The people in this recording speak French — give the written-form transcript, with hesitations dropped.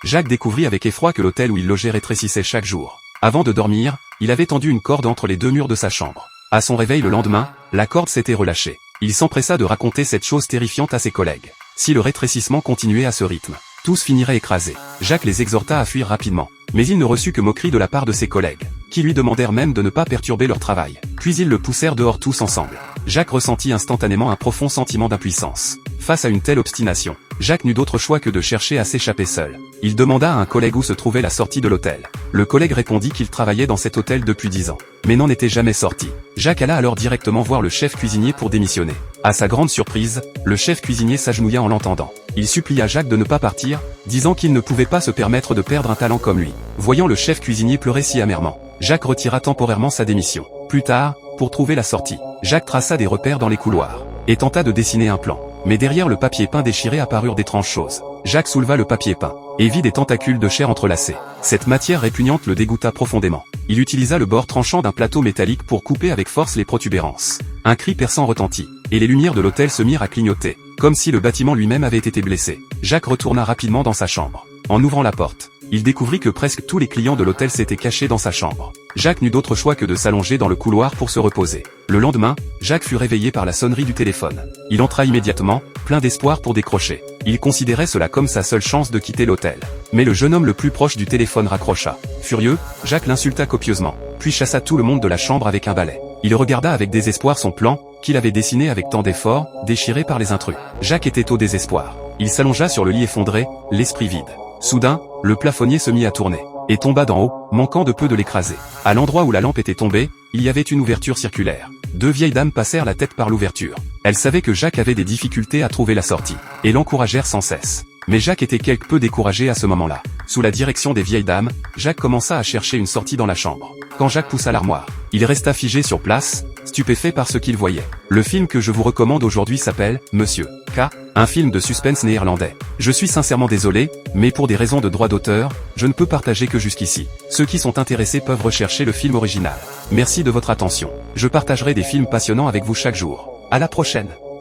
Jacques découvrit avec effroi que l'hôtel où il logeait rétrécissait chaque jour. Avant de dormir, il avait tendu une corde entre les deux murs de sa chambre. À son réveil le lendemain, la corde s'était relâchée. Il s'empressa de raconter cette chose terrifiante à ses collègues. Si le rétrécissement continuait à ce rythme, tous finiraient écrasés. Jacques les exhorta à fuir rapidement. Mais il ne reçut que moquerie de la part de ses collègues, qui lui demandèrent même de ne pas perturber leur travail. Puis ils le poussèrent dehors tous ensemble. Jacques ressentit instantanément un profond sentiment d'impuissance. Face à une telle obstination, Jacques n'eut d'autre choix que de chercher à s'échapper seul. Il demanda à un collègue où se trouvait la sortie de l'hôtel. Le collègue répondit qu'il travaillait dans cet hôtel depuis 10 ans, mais n'en était jamais sorti. Jacques alla alors directement voir le chef cuisinier pour démissionner. À sa grande surprise, le chef cuisinier s'agenouilla en l'entendant. Il supplia Jacques de ne pas partir, disant qu'il ne pouvait pas se permettre de perdre un talent comme lui. Voyant le chef cuisinier pleurer si amèrement, Jacques retira temporairement sa démission. Plus tard, pour trouver la sortie, Jacques traça des repères dans les couloirs, et tenta de dessiner un plan. Mais derrière le papier peint déchiré apparurent d'étranges choses. Jacques souleva le papier peint, et vit des tentacules de chair entrelacés. Cette matière répugnante le dégoûta profondément. Il utilisa le bord tranchant d'un plateau métallique pour couper avec force les protubérances. Un cri perçant retentit, et les lumières de l'hôtel se mirent à clignoter, comme si le bâtiment lui-même avait été blessé. Jacques retourna rapidement dans sa chambre. En ouvrant la porte, il découvrit que presque tous les clients de l'hôtel s'étaient cachés dans sa chambre. Jacques n'eut d'autre choix que de s'allonger dans le couloir pour se reposer. Le lendemain, Jacques fut réveillé par la sonnerie du téléphone. Il entra immédiatement, plein d'espoir pour décrocher. Il considérait cela comme sa seule chance de quitter l'hôtel. Mais le jeune homme le plus proche du téléphone raccrocha. Furieux, Jacques l'insulta copieusement, puis chassa tout le monde de la chambre avec un balai. Il regarda avec désespoir son plan, qu'il avait dessiné avec tant d'efforts, déchiré par les intrus. Jacques était au désespoir. Il s'allongea sur le lit effondré, l'esprit vide. Soudain, le plafonnier se mit à tourner, et tomba d'en haut, manquant de peu de l'écraser. À l'endroit où la lampe était tombée, il y avait une ouverture circulaire. Deux vieilles dames passèrent la tête par l'ouverture. Elles savaient que Jacques avait des difficultés à trouver la sortie, et l'encouragèrent sans cesse. Mais Jacques était quelque peu découragé à ce moment-là. Sous la direction des vieilles dames, Jacques commença à chercher une sortie dans la chambre. Quand Jacques poussa l'armoire, il resta figé sur place, stupéfait par ce qu'il voyait. Le film que je vous recommande aujourd'hui s'appelle « Monsieur K », un film de suspense néerlandais. Je suis sincèrement désolé, mais pour des raisons de droit d'auteur, je ne peux partager que jusqu'ici. Ceux qui sont intéressés peuvent rechercher le film original. Merci de votre attention. Je partagerai des films passionnants avec vous chaque jour. À la prochaine.